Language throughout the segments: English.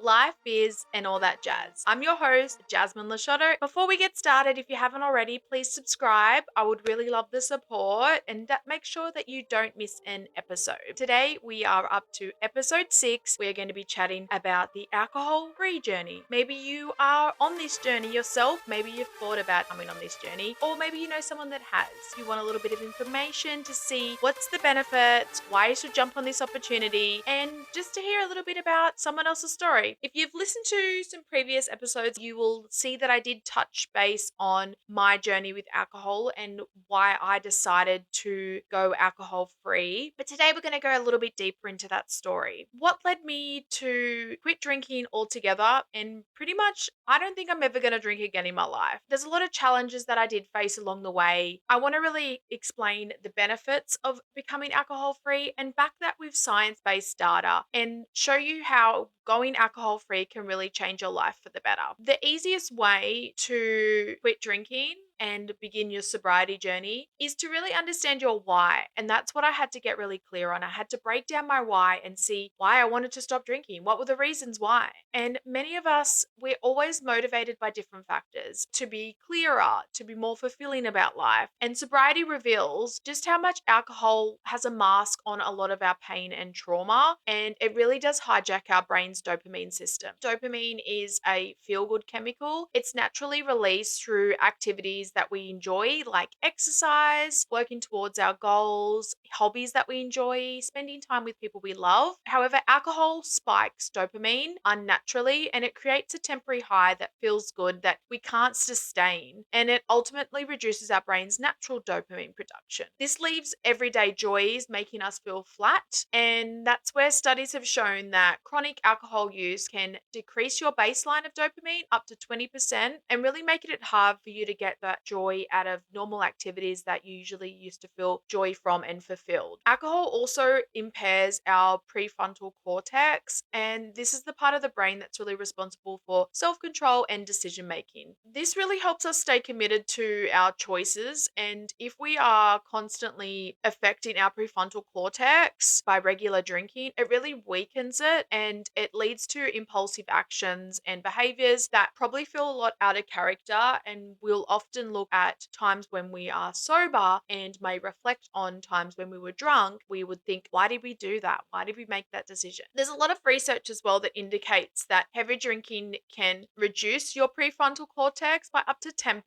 life, biz, and all that jazz. I'm your host, Jasmine Lisciotto. Before we get started, if you haven't already, please subscribe. I would really love the support and make sure that you don't miss an episode. Today, we are up to episode 6. We are going to be chatting about the alcohol-free journey. Maybe you are on this journey yourself. Maybe you've thought about coming on this journey, or maybe you know someone that has. You want a little bit of information to see what's the benefits, why you should jump on this opportunity, and just to hear a little bit about someone else's story. If you've listened to some previous episodes, you will see that I did touch base on my journey with alcohol and why I decided to go alcohol free. But today we're going to go a little bit deeper into that story. What led me to quit drinking altogether, and pretty much I don't think I'm ever going to drink again in my life. There's a lot of challenges that I did face along the way. I want to really explain the benefits of becoming alcohol free and back that with science-based data and show you how going alcohol free can really change your life for the better. The easiest way to quit drinking and begin your sobriety journey is to really understand your why. And that's what I had to get really clear on. I had to break down my why and see why I wanted to stop drinking. What were the reasons why? And many of us, we're always motivated by different factors to be clearer, to be more fulfilling about life. And sobriety reveals just how much alcohol has a mask on a lot of our pain and trauma. And it really does hijack our brain's dopamine system. Dopamine is a feel-good chemical. It's naturally released through activities that we enjoy, like exercise, working towards our goals, hobbies that we enjoy, spending time with people we love. However, alcohol spikes dopamine unnaturally, and it creates a temporary high that feels good that we can't sustain, and it ultimately reduces our brain's natural dopamine production. This leaves everyday joys making us feel flat, and that's where studies have shown that chronic alcohol use can decrease your baseline of dopamine up to 20% and really making it hard for you to get that joy out of normal activities that you usually used to feel joy from and fulfilled. Alcohol also impairs our prefrontal cortex, and this is the part of the brain that's really responsible for self-control and decision making. This really helps us stay committed to our choices, and if we are constantly affecting our prefrontal cortex by regular drinking, it really weakens it and it leads to impulsive actions and behaviors that probably feel a lot out of character, and we'll often look at times when we are sober and may reflect on times when we were drunk. We would think, why did we do that? Why did we make that decision? There's a lot of research as well that indicates that heavy drinking can reduce your prefrontal cortex by up to 10%,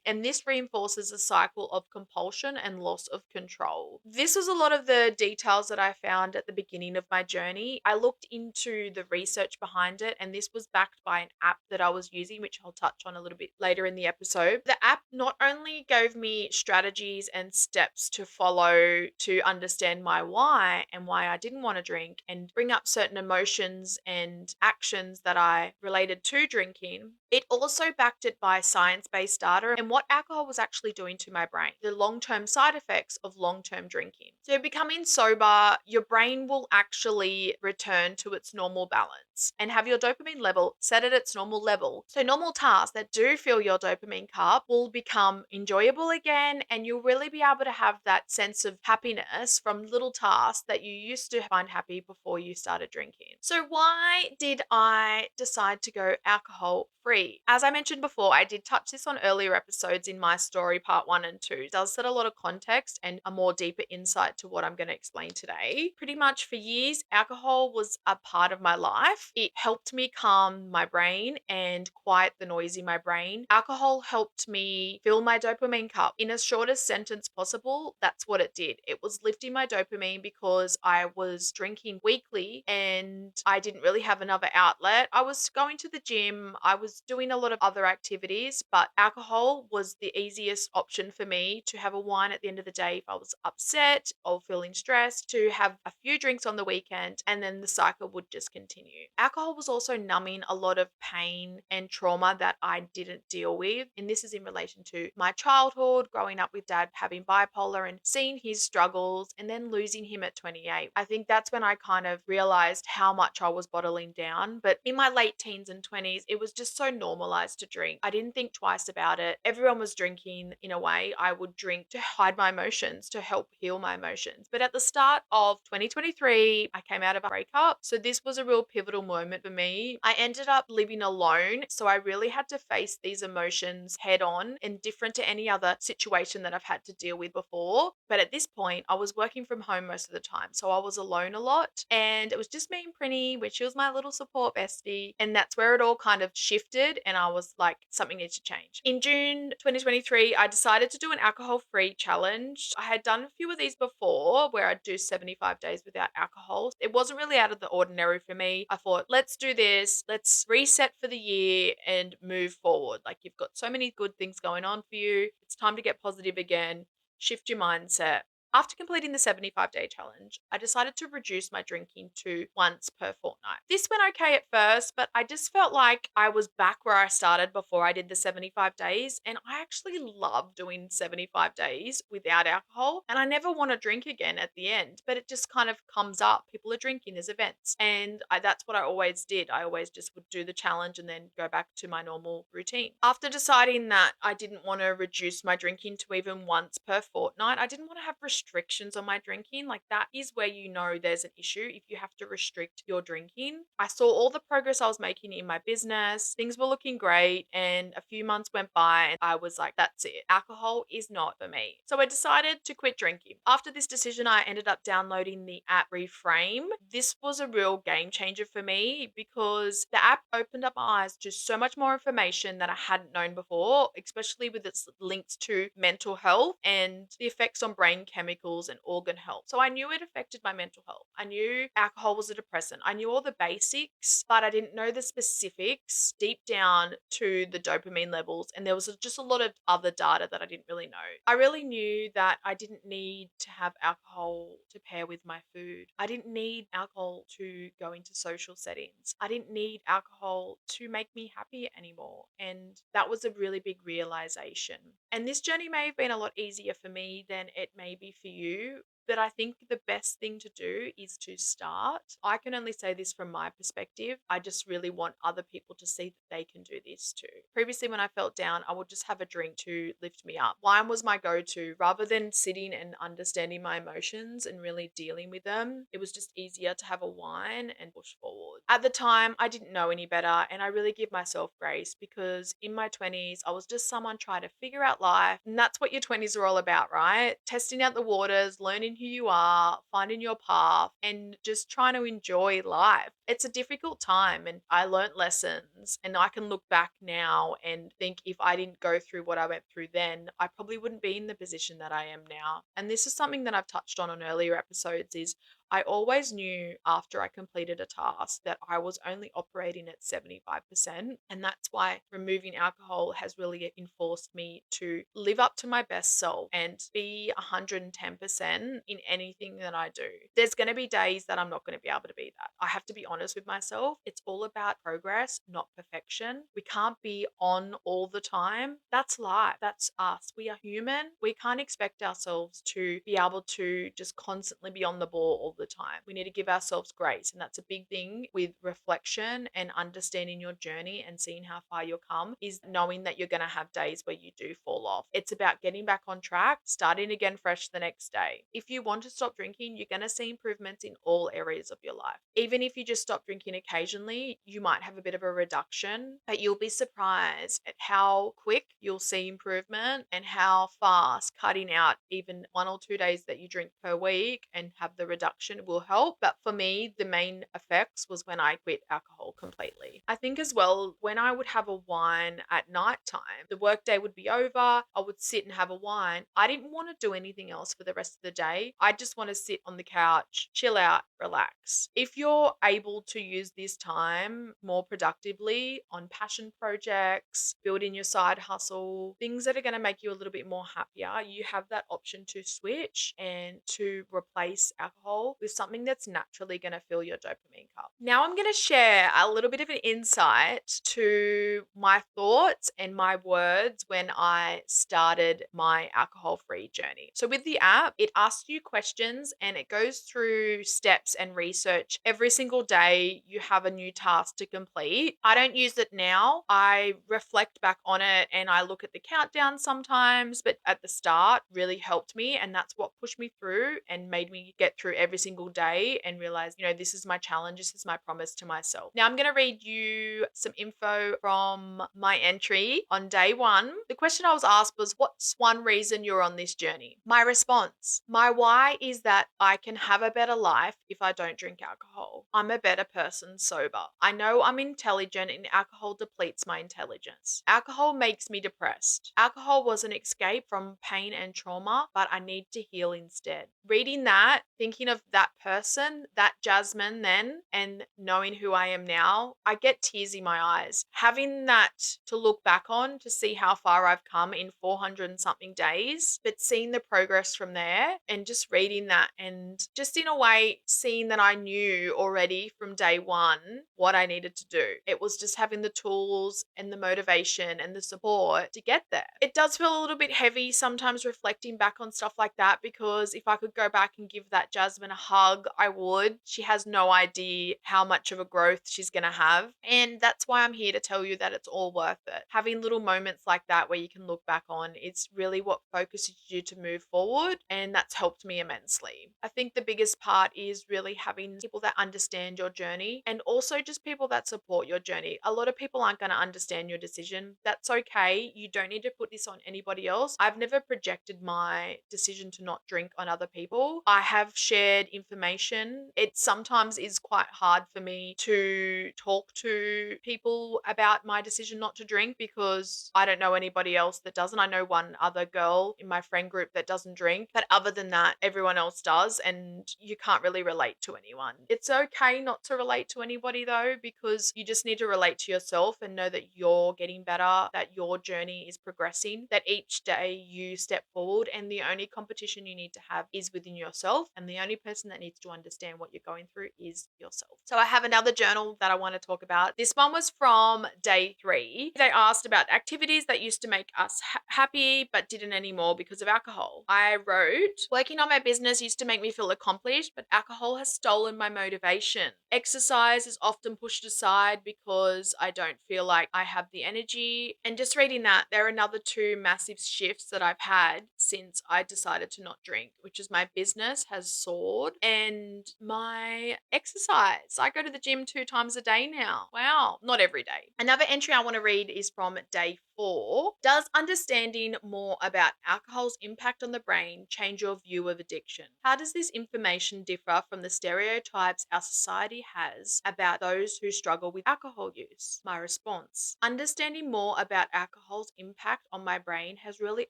and this reinforces a cycle of compulsion and loss of control. This was a lot of the details that I found at the beginning of my journey. I looked into the research behind it, and this was backed by an app that I was using, which I'll touch on a little bit later in the episode. The app not only gave me strategies and steps to follow to understand my why and why I didn't want to drink and bring up certain emotions and actions that I related to drinking, it also backed it by science-based data and what alcohol was actually doing to my brain, the long-term side effects of long-term drinking. So becoming sober, your brain will actually return to its normal balance and have your dopamine level set at its normal level. So normal tasks that do fill your dopamine cup will become enjoyable again, and you'll really be able to have that sense of happiness from little tasks that you used to find happy before you started drinking. So why did I decide to go alcohol free? As I mentioned before, I did touch this on earlier episodes in my story part 1 and 2. It does set a lot of context and a more deeper insight to what I'm going to explain today. Pretty much for years, alcohol was a part of my life. It helped me calm my brain and quiet the noise in my brain. Alcohol helped me fill my dopamine cup. In as shortest sentence possible, that's what it did. It was lifting my dopamine because I was drinking weekly and I didn't really have another outlet. I was going to the gym, I was doing a lot of other activities, but alcohol was the easiest option for me to have a wine at the end of the day if I was upset or feeling stressed, to have a few drinks on the weekend, and then the cycle would just continue. Alcohol was also numbing a lot of pain and trauma that I didn't deal with, and this is in relation to my childhood, growing up with dad having bipolar and seeing his struggles and then losing him at 28. I think that's when I kind of realized how much I was bottling down. But in my late teens and 20s, it was just so normalized to drink. I didn't think twice about it. Everyone was drinking in a way. I would drink to hide my emotions, to help heal my emotions. But at the start of 2023, I came out of a breakup. So this was a real pivotal moment for me. I ended up living alone. So I really had to face these emotions head on and different to any other situation that I've had to deal with before. But at this point, I was working from home most of the time. So I was alone a lot. And it was just me and Prinny, which was my little support bestie. And that's where it all kind of shifted. And I was like, something needs to change. In June 2023, I decided to do an alcohol free challenge. I had done a few of these before where I'd do 75 days without alcohol. It wasn't really out of the ordinary for me. I thought, let's do this. Let's reset for the year and move forward. Like, you've got so many good things going on for you. It's time to get positive again, shift your mindset. After completing the 75-day challenge, I decided to reduce my drinking to once per fortnight. This went okay at first, but I just felt like I was back where I started before I did the 75 days. And I actually love doing 75 days without alcohol. And I never want to drink again at the end, but it just kind of comes up. People are drinking, there's events. And that's what I always did. I always just would do the challenge and then go back to my normal routine. After deciding that I didn't want to reduce my drinking to even once per fortnight, I didn't want to have restrictions on my drinking. Like, that is where you know there's an issue if you have to restrict your drinking. I saw all the progress I was making in my business. Things were looking great, and a few months went by and I was like, that's it. Alcohol is not for me. So I decided to quit drinking. After this decision, I ended up downloading the app Reframe. This was a real game changer for me because the app opened up my eyes to so much more information that I hadn't known before, especially with its links to mental health and the effects on brain chemicals and organ health. So I knew it affected my mental health. I knew alcohol was a depressant. I knew all the basics, but I didn't know the specifics deep down to the dopamine levels. And there was just a lot of other data that I didn't really know. I really knew that I didn't need to have alcohol to pair with my food. I didn't need alcohol to go into social settings. I didn't need alcohol to make me happy anymore. And that was a really big realization. And this journey may have been a lot easier for me than it may be for you. But I think the best thing to do is to start. I can only say this from my perspective. I just really want other people to see that they can do this too. Previously, when I felt down, I would just have a drink to lift me up. Wine was my go to. Rather than sitting and understanding my emotions and really dealing with them, it was just easier to have a wine and push forward. At the time, I didn't know any better, and I really give myself grace because in my 20s, I was just someone trying to figure out life. And that's what your 20s are all about, right? Testing out the waters, learning who you are, finding your path, and just trying to enjoy life. It's a difficult time, and I learned lessons, and I can look back now and think if I didn't go through what I went through then, I probably wouldn't be in the position that I am now. And this is something that I've touched on earlier episodes is I always knew after I completed a task that I was only operating at 75%. And that's why removing alcohol has really enforced me to live up to my best self and be 110% in anything that I do. There's going to be days that I'm not going to be able to be that. I have to be honest with myself. It's all about progress, not perfection. We can't be on all the time. That's life. That's us. We are human. We can't expect ourselves to be able to just constantly be on the ball all the time. We need to give ourselves grace. And that's a big thing with reflection and understanding your journey and seeing how far you'll come is knowing that you're going to have days where you do fall off. It's about getting back on track, starting again fresh the next day. If you want to stop drinking, you're going to see improvements in all areas of your life. Even if you just stop drinking occasionally, you might have a bit of a reduction, but you'll be surprised at how quick you'll see improvement and how fast cutting out even 1 or 2 days that you drink per week and have the reduction will help. But for me, the main effects was when I quit alcohol completely. I think as well, when I would have a wine at night time, the workday would be over. I would sit and have a wine. I didn't want to do anything else for the rest of the day. I just want to sit on the couch, chill out, relax. If you're able to use this time more productively on passion projects, building your side hustle, things that are going to make you a little bit more happier, you have that option to switch and to replace alcohol. with something that's naturally going to fill your dopamine cup. Now I'm going to share a little bit of an insight to my thoughts and my words when I started my alcohol-free journey. So with the app, it asks you questions and it goes through steps and research. Every single day you have a new task to complete. I don't use it now. I reflect back on it and I look at the countdown sometimes, but at the start really helped me, and that's what pushed me through and made me get through every single day and realize, this is my challenge, this is my promise to myself. Now I'm going to read you some info from my entry on day 1. The question I was asked was, what's one reason you're on this journey? My response: my why is that I can have a better life if I don't drink alcohol. I'm a better person sober. I know I'm intelligent and alcohol depletes my intelligence. Alcohol makes me depressed. Alcohol was an escape from pain and trauma, but I need to heal instead. Reading that, thinking of that person, that Jasmine then, and knowing who I am now, I get tears in my eyes. Having that to look back on, to see how far I've come in 400 and something days, but seeing the progress from there and just reading that and just in a way seeing that I knew already from day 1 what I needed to do. It was just having the tools and the motivation and the support to get there. It does feel a little bit heavy sometimes reflecting back on stuff like that, because if I could go back and give that Jasmine a hug, I would. She has no idea how much of a growth she's going to have. And that's why I'm here to tell you that it's all worth it. Having little moments like that where you can look back on, it's really what focuses you to move forward. And that's helped me immensely. I think the biggest part is really having people that understand your journey and also just people that support your journey. A lot of people aren't going to understand your decision. That's okay. You don't need to put this on anybody else. I've never projected my decision to not drink on other people. I have shared information. It sometimes is quite hard for me to talk to people about my decision not to drink because I don't know anybody else that doesn't. I know one other girl in my friend group that doesn't drink, but other than that, everyone else does, and you can't really relate to anyone. It's okay not to relate to anybody though, because you just need to relate to yourself and know that you're getting better, that your journey is progressing, that each day you step forward, and the only competition you need to have is within yourself, and the only person that needs to understand what you're going through is yourself. So I have another journal that I want to talk about. This one was from day 3. They asked about activities that used to make us happy but didn't anymore because of alcohol. I wrote, working on my business used to make me feel accomplished, but alcohol has stolen my motivation. Exercise is often pushed aside because I don't feel like I have the energy. And just reading that, there are another 2 massive shifts that I've had since I decided to not drink, which is my business has soared and my exercise. I go to the gym 2 times a day now. Wow, not every day. Another entry I want to read is from day 4. Does understanding more about alcohol's impact on the brain change your view of addiction? How does this information differ from the stereotypes our society has about those who struggle with alcohol use? My response: understanding more about alcohol's impact on my brain has really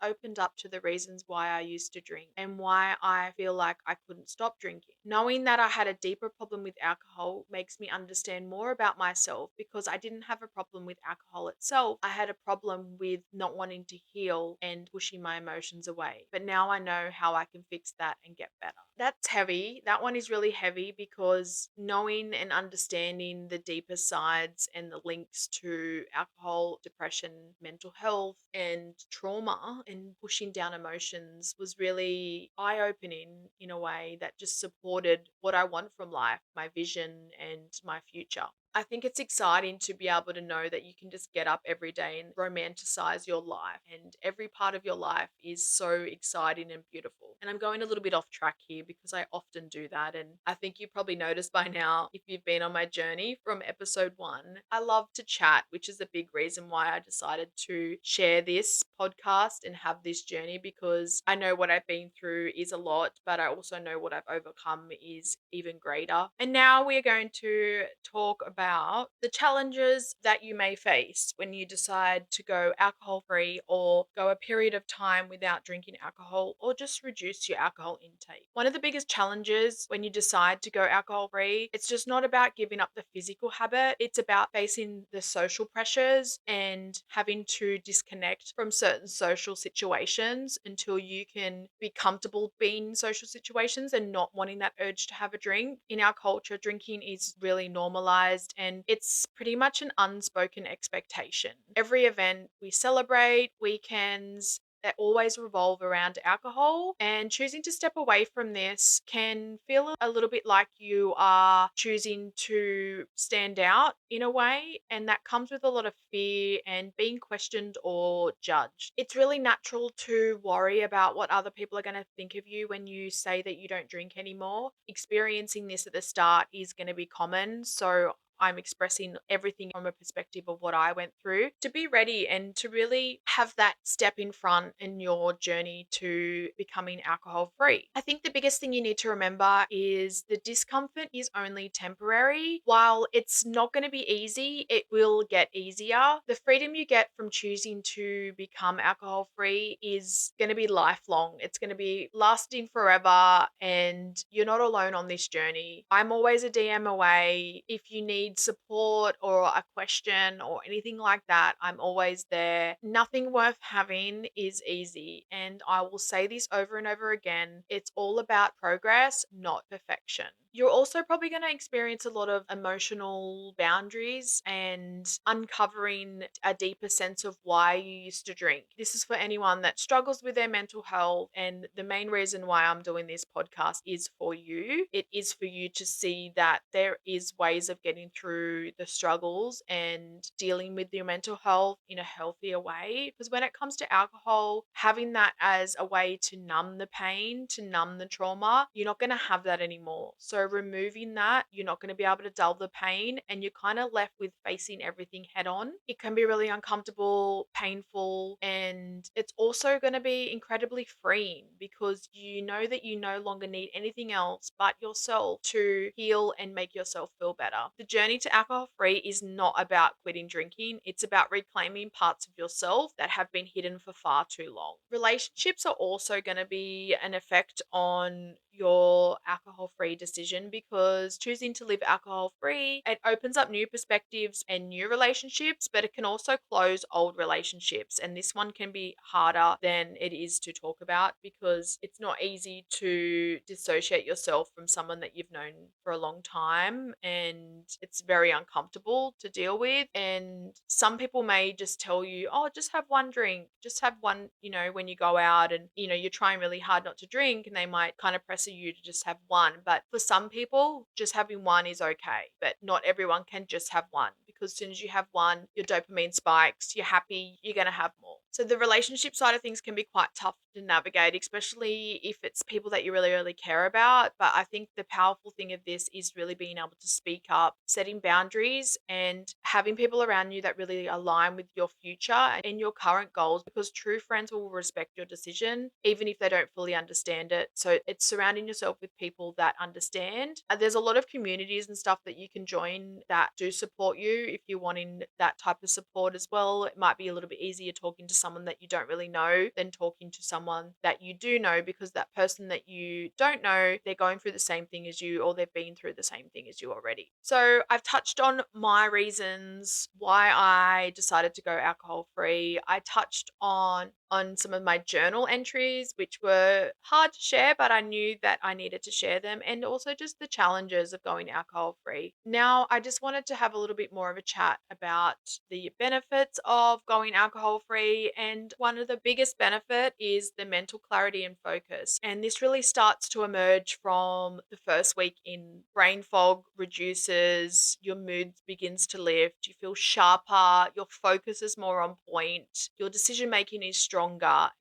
opened up to the reasons why I used to drink and why I feel like I couldn't stop drinking. Knowing that I had a deeper problem with alcohol makes me understand more about myself, because I didn't have a problem with alcohol itself. I had a problem with not wanting to heal and pushing my emotions away. But now I know how I can fix that and get better. That's heavy. That one is really heavy, because knowing and understanding the deeper sides and the links to alcohol, depression, mental health, and trauma and pushing down emotions was really eye-opening in a way that just supported what I want from life, my vision and my future. I think it's exciting to be able to know that you can just get up every day and romanticize your life, and every part of your life is so exciting and beautiful. And I'm going a little bit off track here because I often do that, and I think you probably noticed by now if you've been on my journey from episode 1. I love to chat, which is a big reason why I decided to share this podcast and have this journey, because I know what I've been through is a lot, but I also know what I've overcome is even greater. And now we are going to talk about about the challenges that you may face when you decide to go alcohol free or go a period of time without drinking alcohol or just reduce your alcohol intake. One of the biggest challenges when you decide to go alcohol free, it's just not about giving up the physical habit, it's about facing the social pressures and having to disconnect from certain social situations until you can be comfortable being in social situations and not wanting that urge to have a drink. In our culture, drinking is really normalized and it's pretty much an unspoken expectation. Every event we celebrate, weekends, that always revolve around alcohol, and choosing to step away from this can feel a little bit like you are choosing to stand out in a way, and that comes with a lot of fear and being questioned or judged. It's really natural to worry about what other people are going to think of you when you say that you don't drink anymore. Experiencing this at the start is going to be common, so I'm expressing everything from a perspective of what I went through to be ready and to really have that step in front in your journey to becoming alcohol free. I think the biggest thing you need to remember is the discomfort is only temporary. While it's not going to be easy, it will get easier. The freedom you get from choosing to become alcohol free is going to be lifelong. It's going to be lasting forever, and you're not alone on this journey. I'm always a DM away. If you need support or a question or anything like that, I'm always there. Nothing worth having is easy. And I will say this over and over again, it's all about progress, not perfection. You're also probably going to experience a lot of emotional boundaries and uncovering a deeper sense of why you used to drink. This is for anyone that struggles with their mental health. And the main reason why I'm doing this podcast is for you. It is for you to see that there is ways of getting through the struggles and dealing with your mental health in a healthier way. Because when it comes to alcohol, having that as a way to numb the pain, to numb the trauma, you're not going to have that anymore. So removing that, you're not going to be able to dull the pain, and you're kind of left with facing everything head on. It can be really uncomfortable, painful, and it's also going to be incredibly freeing because you know that you no longer need anything else but yourself to heal and make yourself feel better. The journey to alcohol free is not about quitting drinking, it's about reclaiming parts of yourself that have been hidden for far too long. Relationships are also going to be an effect on your alcohol free decision because choosing to live alcohol free, it opens up new perspectives and new relationships, but it can also close old relationships. And this one can be harder than it is to talk about because it's not easy to dissociate yourself from someone that you've known for a long time, and it's very uncomfortable to deal with. And some people may just tell you, oh, just have one drink, just have one, when you go out and, you're trying really hard not to drink, and they might kind of pressure you to just have one. But for some people, just having one is okay. But not everyone can just have one because as soon as you have one, your dopamine spikes, you're happy, you're going to have more. So the relationship side of things can be quite tough to navigate, especially if it's people that you really, really care about. But I think the powerful thing of this is really being able to speak up, setting boundaries, and having people around you that really align with your future and your current goals, because true friends will respect your decision, even if they don't fully understand it. So it's surrounding yourself with people that understand. There's a lot of communities and stuff that you can join that do support you if you're wanting that type of support as well. It might be a little bit easier talking to someone that you don't really know than talking to someone that you do know, because that person that you don't know, they're going through the same thing as you, or they've been through the same thing as you already. So I've touched on my reasons why I decided to go alcohol free. I touched on some of my journal entries, which were hard to share, but I knew that I needed to share them, and also just the challenges of going alcohol free. Now, I just wanted to have a little bit more of a chat about the benefits of going alcohol free, and one of the biggest benefit is the mental clarity and focus. And this really starts to emerge from the first week in. Brain fog reduces, your mood begins to lift, you feel sharper, your focus is more on point, your decision making is stronger,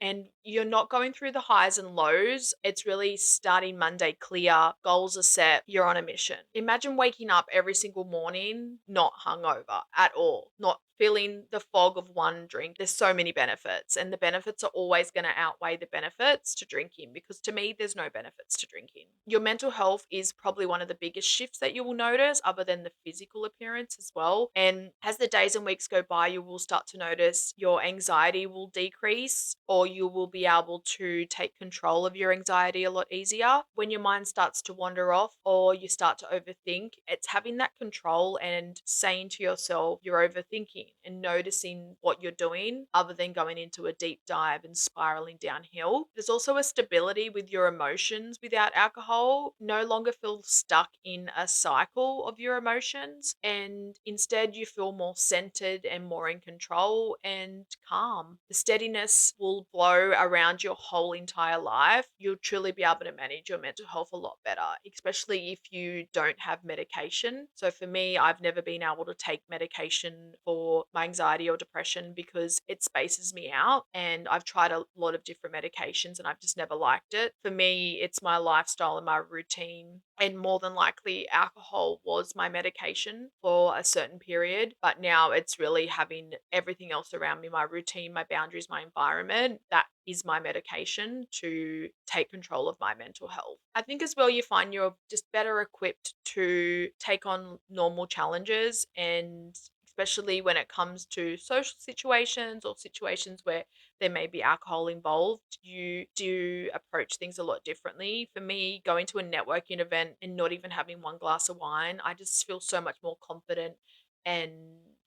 and you're not going through the highs and lows. It's really starting Monday clear, goals are set, you're on a mission. Imagine waking up every single morning not hungover at all, not feeling the fog of one drink. There's so many benefits, and the benefits are always going to outweigh the benefits to drinking, because to me, there's no benefits to drinking. Your mental health is probably one of the biggest shifts that you will notice, other than the physical appearance as well. And as the days and weeks go by, you will start to notice your anxiety will decrease, or you will be able to take control of your anxiety a lot easier. When your mind starts to wander off or you start to overthink, it's having that control and saying to yourself, you're overthinking, and noticing what you're doing other than going into a deep dive and spiraling downhill. There's also a stability with your emotions without alcohol. No longer feel stuck in a cycle of your emotions, and instead you feel more centered and more in control and calm. The steadiness will flow around your whole entire life. You'll truly be able to manage your mental health a lot better, especially if you don't have medication. So for me, I've never been able to take medication for my anxiety or depression because it spaces me out. And I've tried a lot of different medications and I've just never liked it. For me, it's my lifestyle and my routine. And more than likely, alcohol was my medication for a certain period. But now it's really having everything else around me, my routine, my boundaries, my environment. That is my medication to take control of my mental health. I think as well, you find you're just better equipped to take on normal challenges, and especially when it comes to social situations or situations where there may be alcohol involved, you do approach things a lot differently. For me, going to a networking event and not even having one glass of wine, I just feel so much more confident and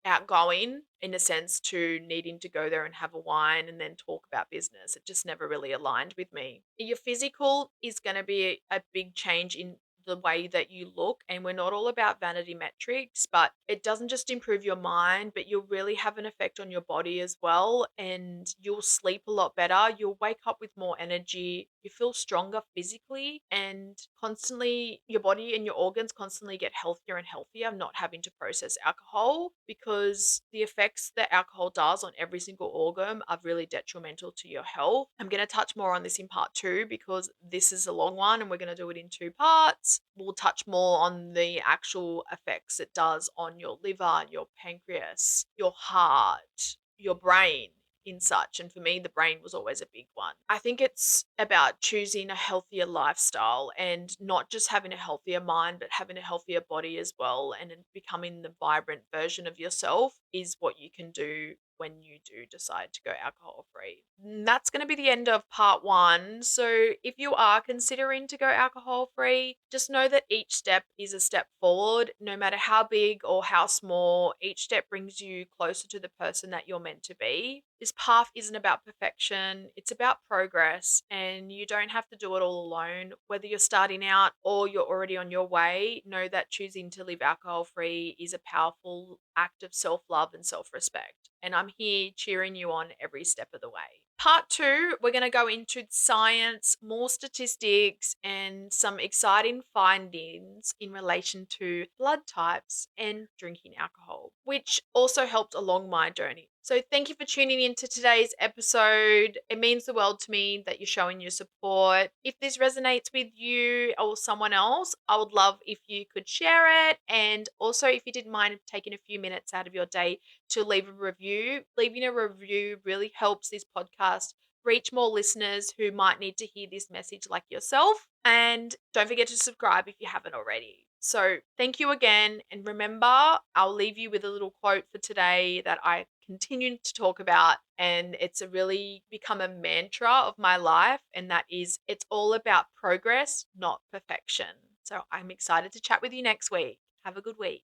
outgoing in a sense to needing to go there and have a wine and then talk about business. It just never really aligned with me. Your physical is going to be a big change in the way that you look, and we're not all about vanity metrics, but it doesn't just improve your mind, but you'll really have an effect on your body as well, and you'll sleep a lot better. You'll wake up with more energy. You feel stronger physically, and constantly your body and your organs constantly get healthier and healthier, not having to process alcohol, because the effects that alcohol does on every single organ are really detrimental to your health. I'm going to touch more on this in part 2 because this is a long one and we're going to do it in 2 parts. We'll touch more on the actual effects it does on your liver, your pancreas, your heart, your brain in such. And for me, the brain was always a big one. I think it's about choosing a healthier lifestyle and not just having a healthier mind, but having a healthier body as well. And then becoming the vibrant version of yourself is what you can do when you do decide to go alcohol free. That's going to be the end of part 1. So if you are considering to go alcohol free, just know that each step is a step forward. No matter how big or how small, each step brings you closer to the person that you're meant to be. This path isn't about perfection, it's about progress, and you don't have to do it all alone. Whether you're starting out or you're already on your way, know that choosing to live alcohol free is a powerful act of self love and self respect. And I'm here cheering you on every step of the way. Part 2, we're going to go into science, more statistics, and some exciting findings in relation to blood types and drinking alcohol, which also helped along my journey. So thank you for tuning in to today's episode. It means the world to me that you're showing your support. If this resonates with you or someone else, I would love if you could share it. And also, if you didn't mind taking a few minutes out of your day to leave a review. Leaving a review really helps this podcast reach more listeners who might need to hear this message like yourself. And don't forget to subscribe if you haven't already. So thank you again. And remember, I'll leave you with a little quote for today that I continue to talk about. And it's a really become a mantra of my life. And that is, it's all about progress, not perfection. So I'm excited to chat with you next week. Have a good week.